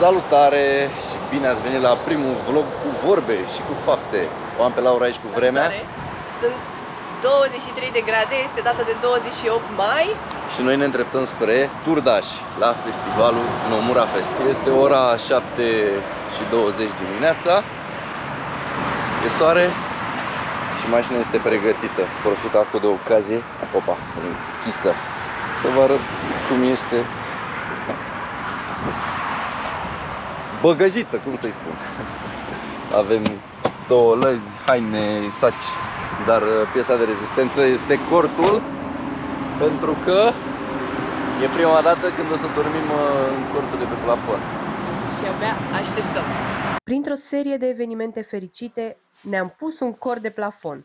Salutare și bine ați venit la primul vlog cu vorbe și cu fapte. O am pe Laura aici cu vremea. Sunt 23 de grade, este data de 28 mai. Și noi ne îndreptăm spre Turdaș, la festivalul Nomura Fest. Este ora 7:20 dimineața. E soare și mașina este pregătită. Profit acum de ocazie. Opa, închisă. Să vă arăt cum este băgăjită, cum să-i spun. Avem două lăzi, haine, saci, dar piesa de rezistență este cortul, pentru că e prima dată când o să dormim în cortul de pe plafon. Și abia așteptăm. Printr-o serie de evenimente fericite ne-am pus un cort de plafon.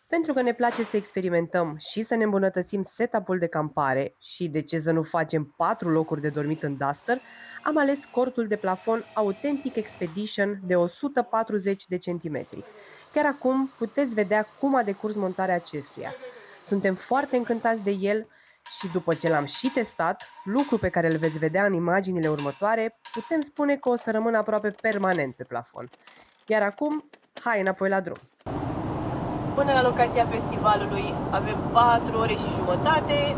Pentru că ne place să experimentăm și să ne îmbunătățim setup-ul de campare și de ce să nu facem 4 locuri de dormit în Duster, am ales cortul de plafon Authentic Expedition de 140 de centimetri. Chiar acum puteți vedea cum a decurs montarea acestuia. Suntem foarte încântați de el și după ce l-am și testat, lucru pe care îl veți vedea în imaginile următoare, putem spune că o să rămână aproape permanent pe plafon. Iar acum, hai înapoi la drum! Până la locația festivalului avem 4 ore și jumătate.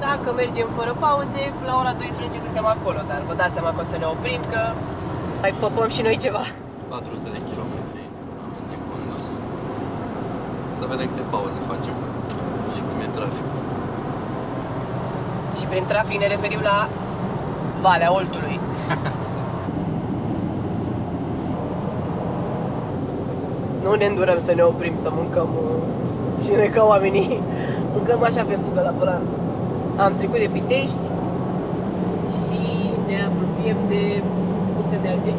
Dacă mergem fără pauze, la ora 12 suntem acolo, dar vă dați seama că o să ne oprim, că mai păpăm și noi ceva. 400 de kilometri de condus. Să vedem câte pauze facem și cum e traficul. Și prin trafic ne referim la Valea Oltului. Nu ne îndurăm să ne oprim, să mâncăm și noi ca oamenii mâncăm așa pe fugă la volan. Am trecut de Pitești și ne apropiem de Curtea de Argeș.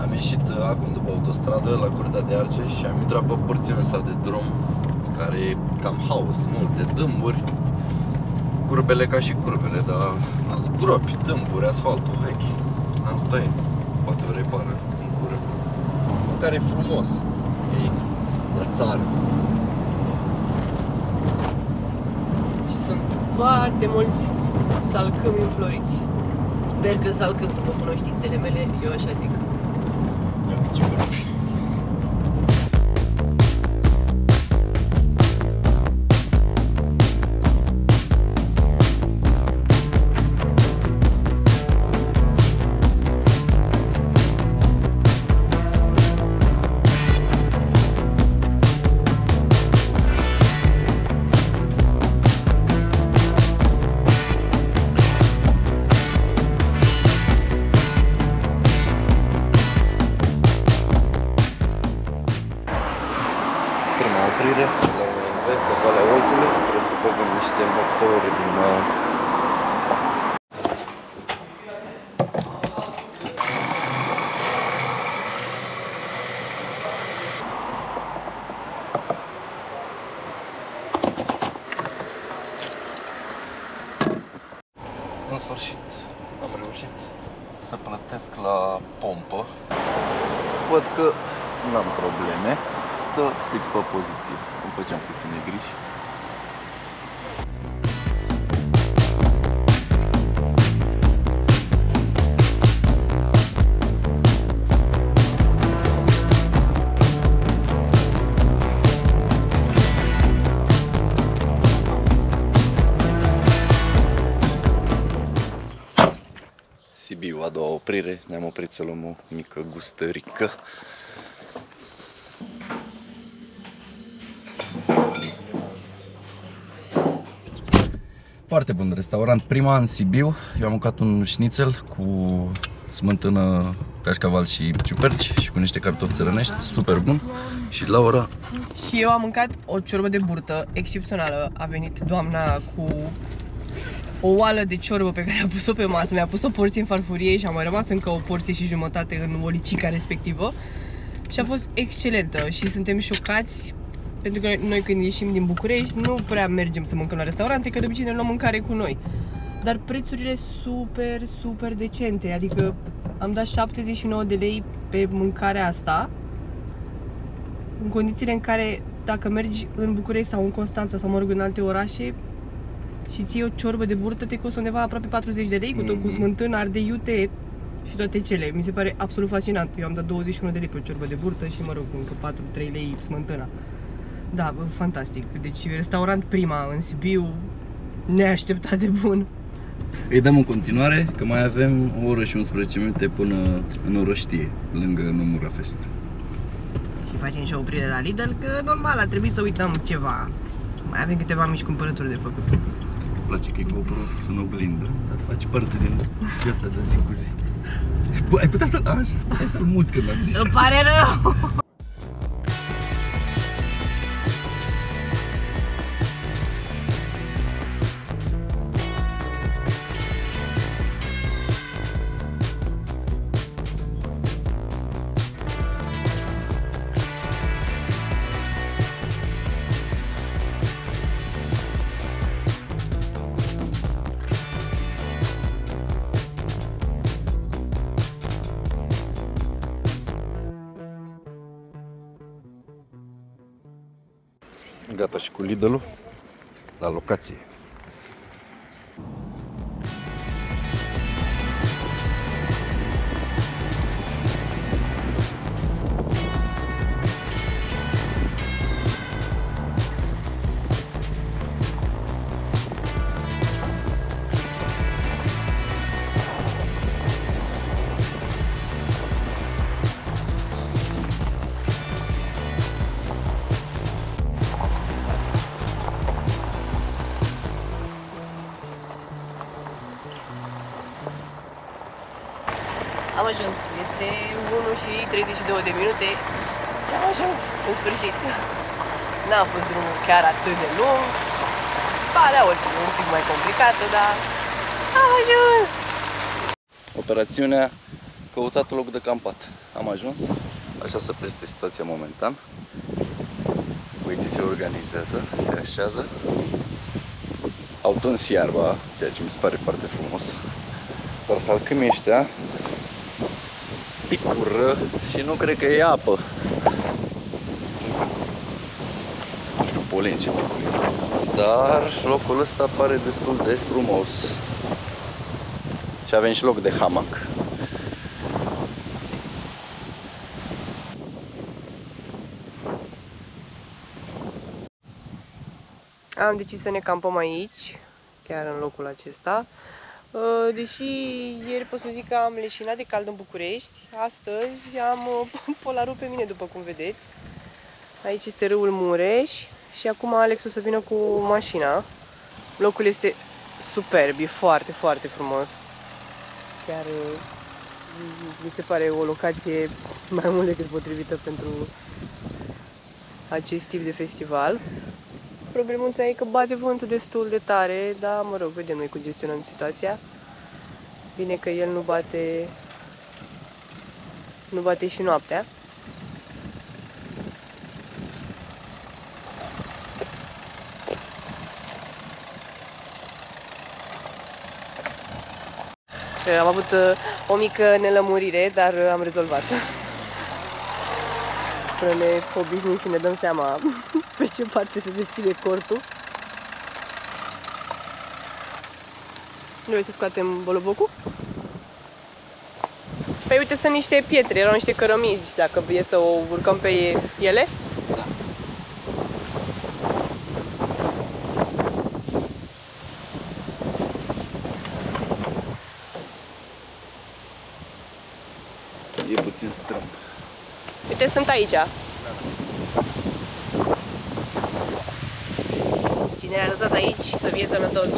Am ieșit acum după autostradă la Curtea de Argeș și am intrat pe porțiunea asta de drum care e cam haos, multe dâmburi, curbele ca și curbele, dar zgropi, dâmburi, asfaltul vechi. Asta e, poate o repară în cură. Care e frumos, e la țară. Și sunt foarte mulți salcâmi înfloriți. Sper că salcâm, după cunoștințele mele, eu așa zic. Ce gropi. Oprire la UNV pe Valea Oltului, trebuie să băgăm niște motori din În sfârșit am reușit să plătesc la pompă. Văd că n-am probleme. Stă fix pe poziție, cum făceam puține griji. Sibiu, a doua oprire, ne-am oprit să luăm o mică gustărică. Foarte bun restaurant, prima în Sibiu. Eu am mâncat un șnițel cu smântână, cașcaval și ciuperci și cu niște cartofi țărănești, super bun. Și Laura? Și eu am mâncat o ciorbă de burtă excepțională. A venit doamna cu o oală de ciorbă pe care a pus-o pe masă, mi-a pus o porție în farfurie și a mai rămas încă o porție și jumătate în olicica respectivă. Și a fost excelentă și suntem șocați. Pentru că noi când ieșim din București nu prea mergem să mâncăm la restaurante, că de obicei ne luăm mâncare cu noi. Dar prețurile super decente, adică am dat 79 de lei pe mâncarea asta, în condițiile în care dacă mergi în București sau în Constanța sau mă rog în alte orașe, și ții o ciorbă de burtă, te costă undeva aproape 40 de lei, cu tot cu smântână, ardei iute și toate cele. Mi se pare absolut fascinant. Eu am dat 21 de lei pe o ciorbă de burtă și, mă rog, încă 4-3 lei smântâna. Da, bă, fantastic. Deci restaurant Prima în Sibiu, neașteptat de bun. Îi dăm în continuare, că mai avem o oră și 11 minute până în Orăștie, lângă Nomura Fest. Și facem și o oprire la Lidl, că normal a trebuit să uităm ceva. Mai avem câteva mici cumpărături de făcut. Îmi place că e GoPro fix în oglindă, dar face parte din viața de zi cu zi. Bă, ai putea să-l muți când am zis. Îmi pare rău! Gata și cu Lidl-ul la locație. Am ajuns, este 1 și 32 de minute și am ajuns, în sfârșit. N-a fost drumul chiar atât de lung, parea un pic mai complicată, dar am ajuns! Operațiunea căutat loc de campat. Am ajuns, așa se preste situația momentan. Băieții se organizează, se așează. Au tuns iarba, ceea ce mi se pare foarte frumos. Dar salcâmii ăștia picură și nu cred că e apă. Nu știu, polen ce picură. Dar locul ăsta pare destul de frumos. Și avem și loc de hamac. Am decis să ne campăm aici, chiar în locul acesta. Deși ieri pot să zic că am leșinat de cald în București, astăzi am polarul pe mine, după cum vedeți. Aici este râul Mureș și acum Alex o să vină cu mașina. Locul este superb, e foarte, foarte frumos. Chiar mi se pare o locație mai mult decât potrivită pentru acest tip de festival. Problemuța e că bate vântul destul de tare, dar mă rog, vedem noi cum gestionăm situația. Bine că el nu bate și noaptea. Am avut o mică nelămurire, dar am rezolvat. Până ne obișnuim și ne dăm seama pe ce parte se deschide cortul. Nu vrei să scoatem bolobocul? Păi uite, sunt niște pietre, erau niște cărămizi, dacă e să o urcăm pe ele. Da. E puțin strâmb. Uite, sunt aici. Cine a lăsat aici să fie sănătos.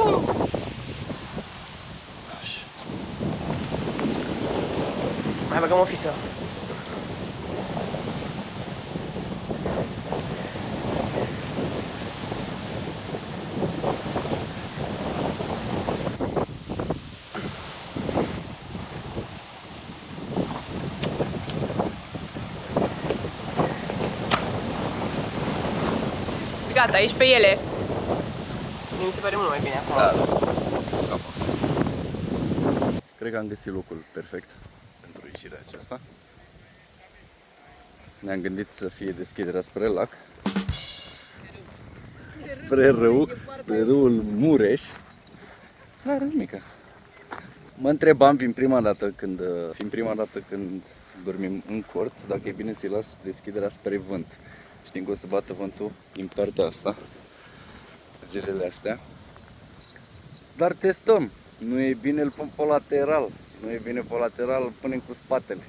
Așa. Mai băgăm o fisă. Gata, ești pe ele. Mi se pare mult mai bine acum. Da. Cred că am găsit locul perfect pentru ieșirea aceasta. Ne-am gândit să fie deschiderea spre lac. spre râu, spre râul Mureș. Nu are nimica. Mă întrebam fiind prima dată când dormim în cort, dacă e bine să-i las deschiderea spre vânt. Știm că o să bată vântul din partea asta, zilele astea. Dar testăm. Nu e bine, îl pun pe lateral. Nu e bine pe lateral, îl punem cu spatele.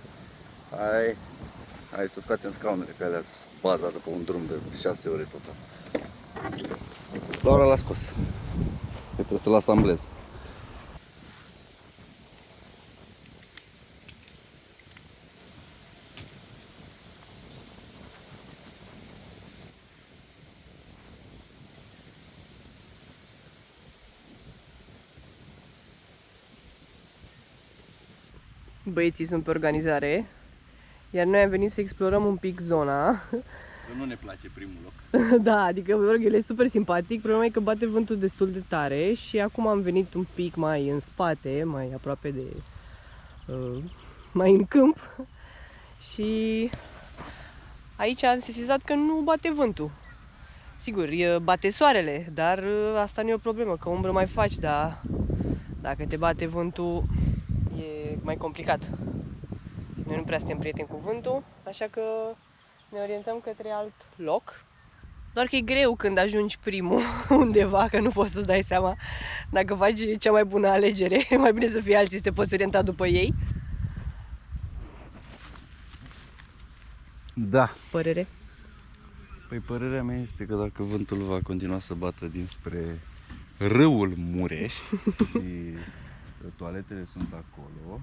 Hai să scoatem scaunele, că alea baza după un drum de 6 ore total. Laura l-a scos. Trebuie să-l asamblez. Băieții sunt pe organizare, iar noi am venit să explorăm un pic zona. Nu ne place primul loc. Da, adică el e super simpatic, problema e că bate vântul destul de tare și acum am venit un pic mai în spate, mai aproape de... mai în câmp și aici am sesizat că nu bate vântul. Sigur, bate soarele, dar asta nu e o problemă, că umbră mai faci, dar dacă te bate vântul e mai complicat. Noi nu prea suntem prieteni cu vântul, așa că ne orientăm către alt loc. Doar că e greu când ajungi primul undeva, că nu poți să-ți dai seama dacă faci cea mai bună alegere. E mai bine să fie alții, să te poți orienta după ei. Da. Părere? Păi părerea mea este că dacă vântul va continua să bată dinspre râul Mureș și toaletele sunt acolo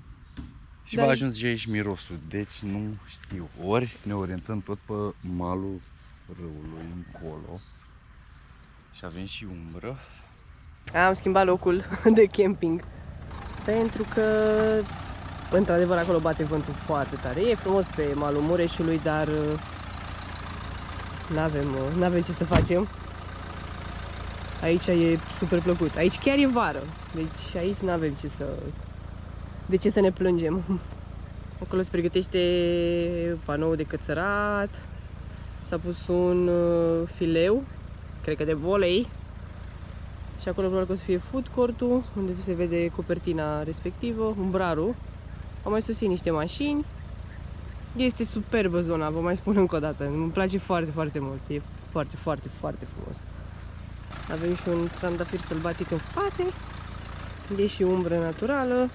și va ajunge aici mirosul, deci nu știu, ori ne orientăm tot pe malul râului încolo și avem și umbră. Am schimbat locul de camping pentru că într-adevăr acolo bate vântul foarte tare. E frumos pe malul Mureșului, dar n-avem ce să facem. Aici e super plăcut. Aici chiar e vară. Deci aici n-avem de ce să ne plângem. Acolo se pregătește panoul de cățărat. S-a pus un fileu, cred că de volei. Și acolo probabil că o să fie food court-ul, unde se vede copertina respectivă, umbrarul. Au mai sosit niște mașini. Este superbă zona, vă mai spun încă o dată. Îmi place foarte, foarte mult. E foarte, foarte, foarte frumos. Avem și un trandafir sălbatic în spate. E și umbră naturală.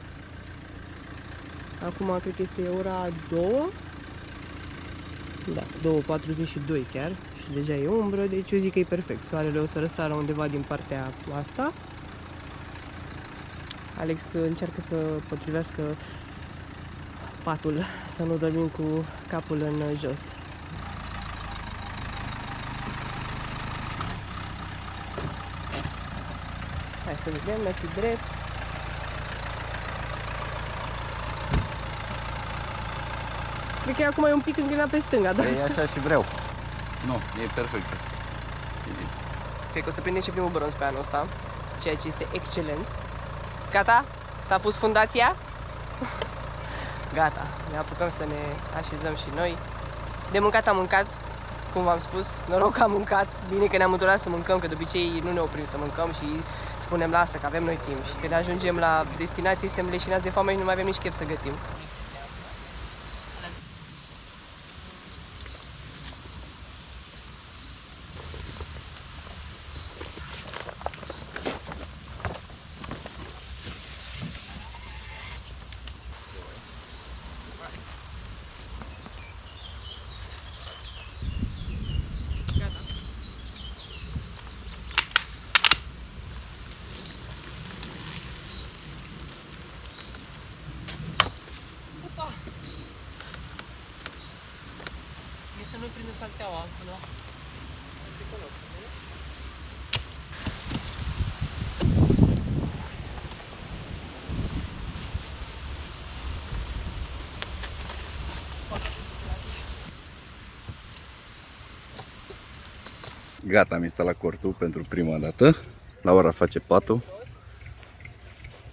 Acum cred că este ora 2. Da, 2:42 chiar. Și deja e umbră, deci eu zic că e perfect. Soarele o să răsară undeva din partea asta. Alex încearcă să potrivească patul, să nu dormim cu capul în jos. Hai să vedem, la fi drept. Cred că acum e un pic înclinat pe stânga, dar... E așa și vreau. Nu, e perfect. Cred că o să prindem și primul bronz pe anul ăsta, ceea ce este excelent. Gata? S-a pus fundația? Gata, ne apucăm să ne așezăm și noi. De mâncat am mâncat, cum v-am spus, noroc că am mâncat. Bine că ne-am înturat să mâncăm, că de obicei nu ne oprim să mâncăm și spunem lasă că avem noi timp. Și când ajungem la destinație suntem leșinați de foame și nu mai avem nici chef să gătim. Să nu prindă salteaua acolo. Gata, am instalat cortul pentru prima dată. Laura face patul.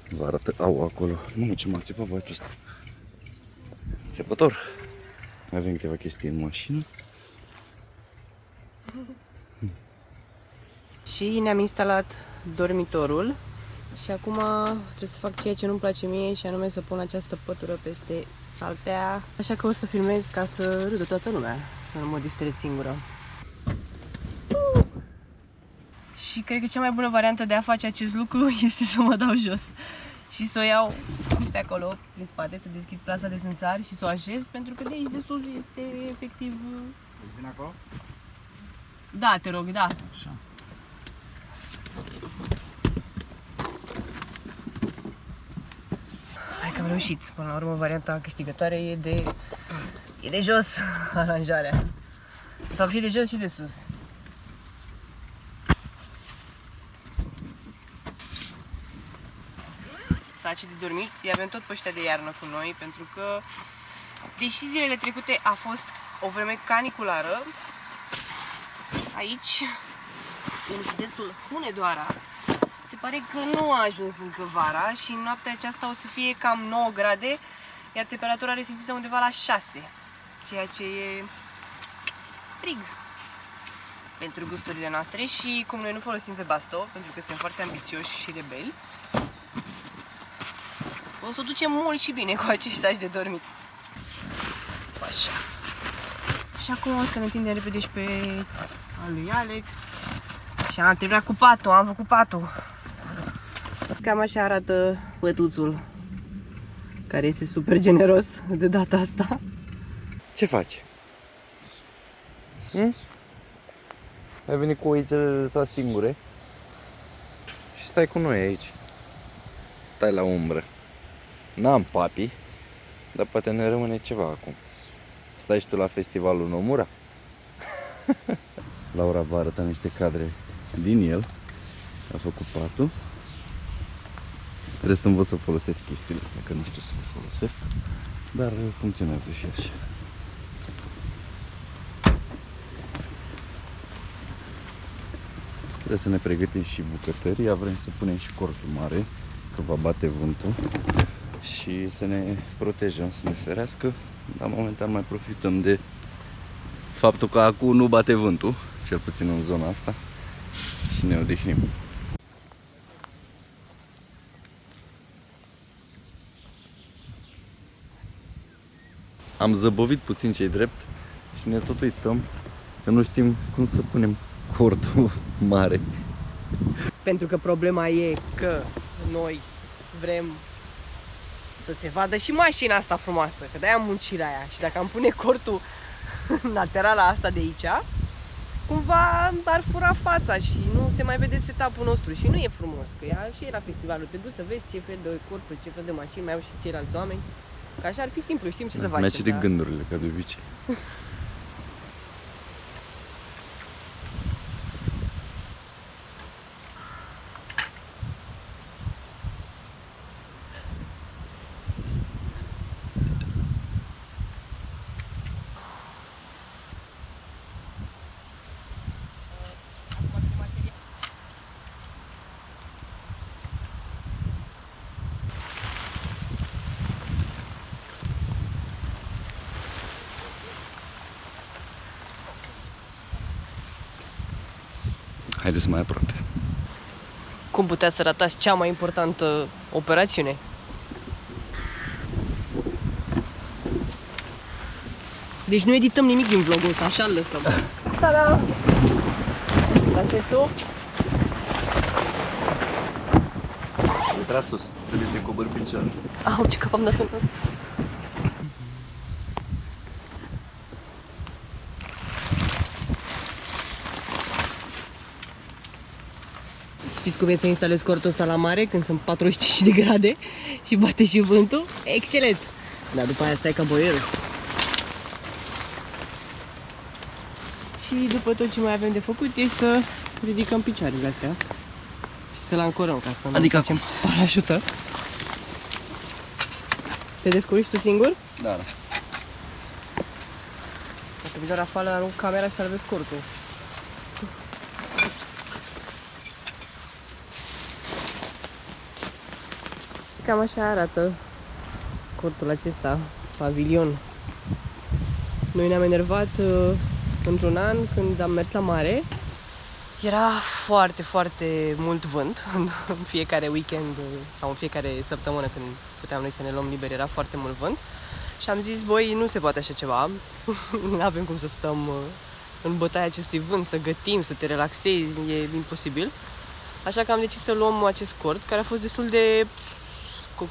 Vă arată, acolo. Nu, ce m-a țipat băiatul ăsta. Țepător. Avem câteva chestii în mașină. Și ne-am instalat dormitorul. Și acum trebuie să fac ceea ce nu-mi place mie, și anume să pun această pătură peste saltea. Așa că o să filmez ca să râdă toată lumea, să nu mă distrez singură. Și cred că cea mai bună variantă de a face acest lucru este să mă dau jos și să o iau pe acolo, prin spate, să deschid plasa de țânțari și să o așez, pentru că de aici de sus este efectiv... Deci vin acolo? Da, te rog, da. Așa. Hai că am reușit. Până la urmă, varianta câștigătoare e de jos aranjarea. Sau și de jos și de sus. Saci de dormit, îi avem tot pe ăștia de iarnă cu noi, pentru că, deși zilele trecute a fost o vreme caniculară, aici, în județul Hunedoara, se pare că nu a ajuns încă vara și în noaptea aceasta o să fie cam 9 grade, iar temperatura resimțită undeva la 6, ceea ce e frig pentru gusturile noastre. Și cum noi nu folosim Webasto, pentru că suntem foarte ambițioși și rebeli, o să o ducem mult și bine cu acești saci de dormit. Așa. Și acum o să ne întindem repede și pe al lui Alex. Și am terminat cu patul, am făcut patul. Cam așa arată pătuțul, care este super generos de data asta. Ce faci? Ai venit cu oițele sa singure și stai cu noi aici. Stai la umbră. N-am papi, dar poate ne rămâne ceva acum. Stai și tu la festivalul Nomura? Laura va arăta niște cadre din el. A făcut patul. Trebuie să învăț să folosesc chestiile astea, că nu știu să le folosesc. Dar funcționează și așa. Trebuie să ne pregătim și bucătăria, vrem să punem și cortul mare, că va bate vântul, și să ne protejăm, să ne ferească. Dar momentan mai profităm de faptul că acum nu bate vântul, cel puțin în zona asta, și ne odihnim. Am zăbovit puțin ce-i drept și ne tot uităm că nu știm cum să punem cortul mare. Pentru că problema e că noi vrem să se vadă și mașina asta frumoasă, că de-aia am muncirea aia. Și dacă am pune cortul în laterala asta de aici, cumva ar fura fața și nu se mai vede setup-ul nostru și nu e frumos. Că și e la festivalul, te duci să vezi ce fel de corpuri, ce fel de mașini mai au și ceilalți oameni. Că așa ar fi simplu, știm ce să facem. Mi-a citit gândurile, ca de obicei. Haideți mai aproape. Cum putea să ratați cea mai importantă operațiune? Deci nu edităm nimic din vlogul ăsta, așa îl lăsăm. Ta-da! Asta tu? Intra sus, trebuie să-i cobori piciorul. Au, ce cap am dat în tot. Știți cum e să instalezi cortul ăsta la mare când sunt 45 de grade și bate și vântul? Excelent! Dar după aia stai ca boierul. Și după tot ce mai avem de făcut e să ridicăm picioarele astea și să le ancorăm ca să nu facem parașută. Te descurci tu singur? Da, da. Dacă vii la rafală, arunc camera și salvezi cortul. Cam așa arată cortul acesta, pavilion. Noi ne-am enervat într-un an când am mers la mare Era foarte, foarte mult vânt în fiecare weekend sau în fiecare săptămână când puteam noi să ne luăm liber, era foarte mult vânt. Și am zis, băi, nu se poate așa ceva, nu avem cum să stăm în bătaia acestui vânt, să gătim, să te relaxezi, e imposibil. Așa că am decis să luăm acest cord, care a fost destul de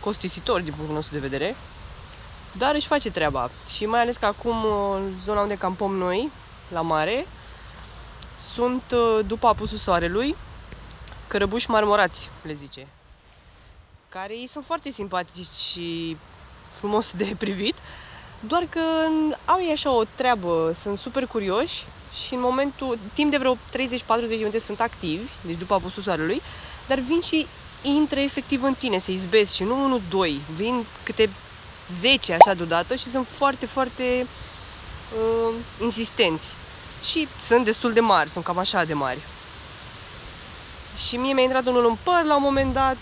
costisitor din punctul nostru de vedere, dar își face treaba. Și mai ales că acum, în zona unde campăm noi, la mare, sunt, după apusul soarelui, cărăbuși marmorați, le zice, care ei sunt foarte simpatici și frumos de privit, doar că au ei așa o treabă, sunt super curioși și în momentul, timp de vreo 30-40 de minute sunt activi, deci după apusul soarelui, dar vin și intră efectiv în tine, se izbesc și nu 1-2, vin câte 10 așa deodată și sunt foarte, foarte insistenți. Și sunt destul de mari, sunt cam așa de mari. Și mie mi-a intrat unul în păr la un moment dat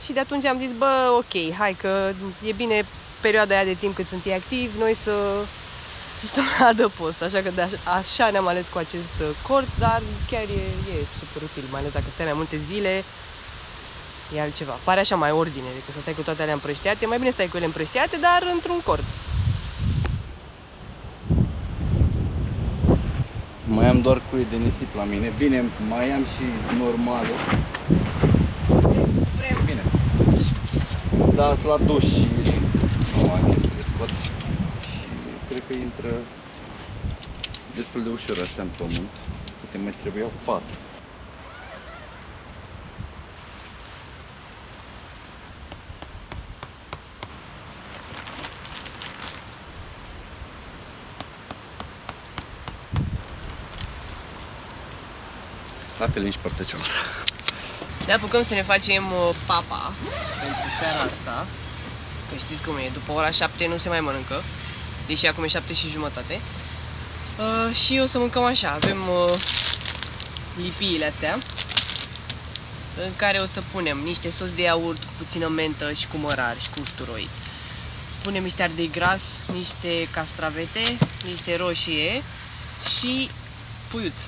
și de atunci am zis, bă, ok, hai că e bine perioada aia de timp cât sunt ei activi, noi să stăm la adăpost. Așa că așa ne-am ales cu acest cord, dar chiar e super util, mai ales dacă stai mai multe zile, e altceva. Pare așa mai ordine decât să stai cu toate alea împrăștiate, mai bine stai cu ele împrăștiate, dar într-un cord. Mai am doar cuie de nisip la mine. Bine, mai am și normale. Bine. Da, sunt la duș și nu am chef să le scot. Și cred că intră destul de ușor astea în pământ. Câte mai trebuiau 4. La fel nici partea cealaltă. Ne apucăm să ne facem papa pentru seara asta. Că știți cum e, după ora 7 nu se mai mănâncă. Deși acum e 7:30. Și o să mâncăm așa, avem lipiile astea în care o să punem niște sos de iaurt cu puțină mentă și cu mărar și cu usturoi. Punem niște ardei gras, niște castravete, niște roșie și puiuț.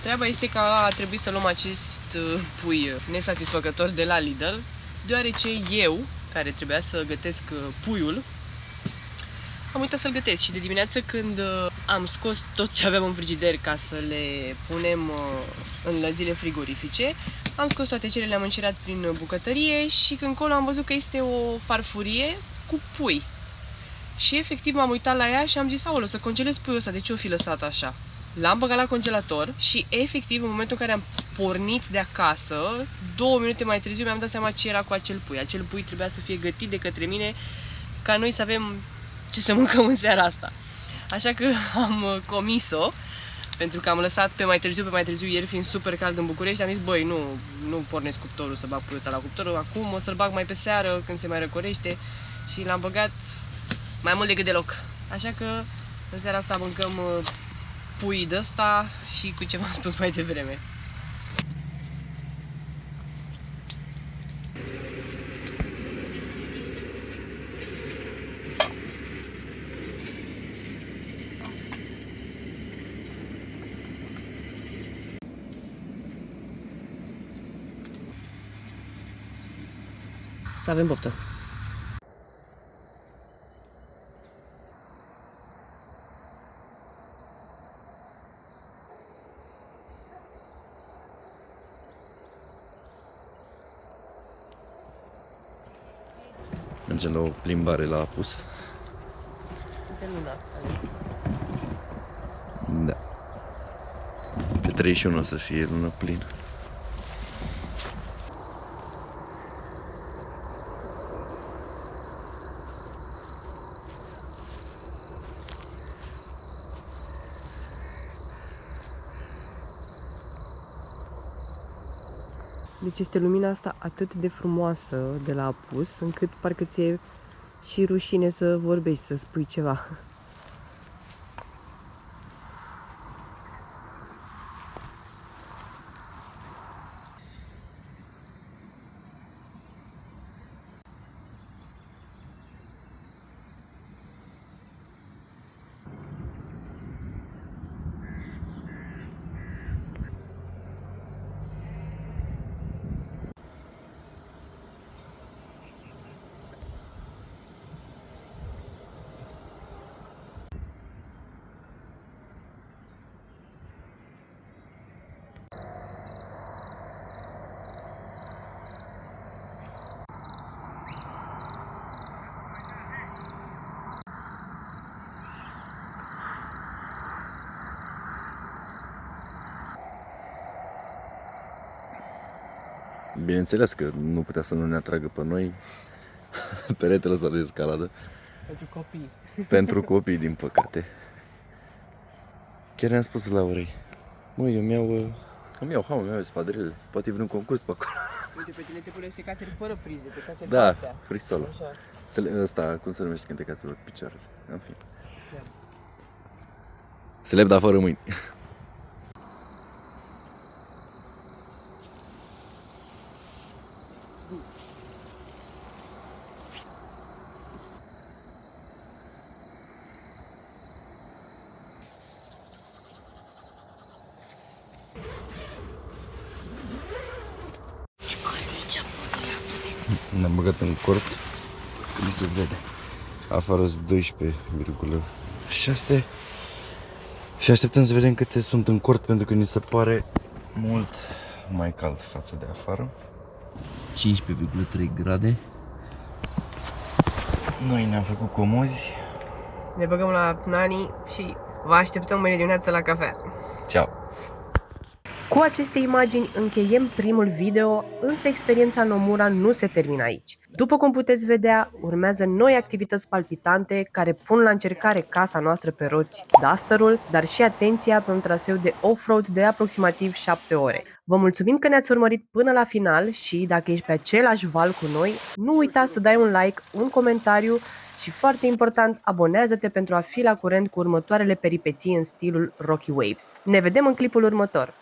Treaba este că a trebuit să luăm acest pui nesatisfăcător de la Lidl, deoarece eu, care trebuia să gătesc puiul, am uitat să-l gătesc și de dimineață când am scos tot ce aveam în frigider ca să le punem în lăzile frigorifice, am scos toate cele, le-am încerat prin bucătărie și când colo am văzut că este o farfurie cu pui. Și efectiv m-am uitat la ea și am zis, aoleu, să congelez puiul ăsta, de ce o fi lăsat așa? L-am băgat la congelator și efectiv în momentul în care am pornit de acasă, 2 minute mai târziu mi-am dat seama ce era cu acel pui. Acel pui trebuia să fie gătit de către mine ca noi să avem ce să mâncăm în seara asta. Așa că am comis-o, pentru că am lăsat pe mai târziu, ieri fiind super cald în București, am zis, băi, nu pornesc cuptorul să bag puiul ăsta la cuptor, acum o să-l bag mai pe seară când se mai răcorește și l-am băgat mai mult decât deloc. Așa că în seara asta mâncăm pui de ăsta și cu ce v-am spus mai devreme. Să avem poftă! Mergem la o plimbare la apus. Terminat. Da. Pe 31 o să fie lună plină. Deci este lumina asta atât de frumoasă de la apus, încât parcă ți-e și rușine să vorbești, să spui ceva. Bineînțeles că nu putea să nu ne atragă pe noi peretele ăsta de escaladă. Pentru copii. Pentru copii, din păcate. Chiar ne-am spus Laurei, măi, îmi iau haul, îmi iau espadrilele. Poate vine un concurs pe acolo. Uite, pe tine te pune să te cațeri fără prize, te cațeri Da, astea. free solo. Așa. Ăsta, cum se numește când te cați pe picioarele? În fin. Slab, dar fără mâini. Ne-am băgat în cort, că nu se vede. Afară sunt 12,6 și așteptăm să vedem câte sunt în cort, pentru că ni se pare mult mai cald față de afară. 15,3 grade. Noi ne-am făcut comozi. Ne băgăm la Nani și vă așteptăm mâine dimineață la cafea. Ciao! Cu aceste imagini încheiem primul video, însă experiența Nomura nu se termină aici. După cum puteți vedea, urmează noi activități palpitante care pun la încercare casa noastră pe roți, Dusterul, dar și atenția pe un traseu de off-road de aproximativ 7 ore. Vă mulțumim că ne-ați urmărit până la final și dacă ești pe același val cu noi, nu uita să dai un like, un comentariu și, foarte important, abonează-te pentru a fi la curent cu următoarele peripeții în stilul Rocky Waves. Ne vedem în clipul următor!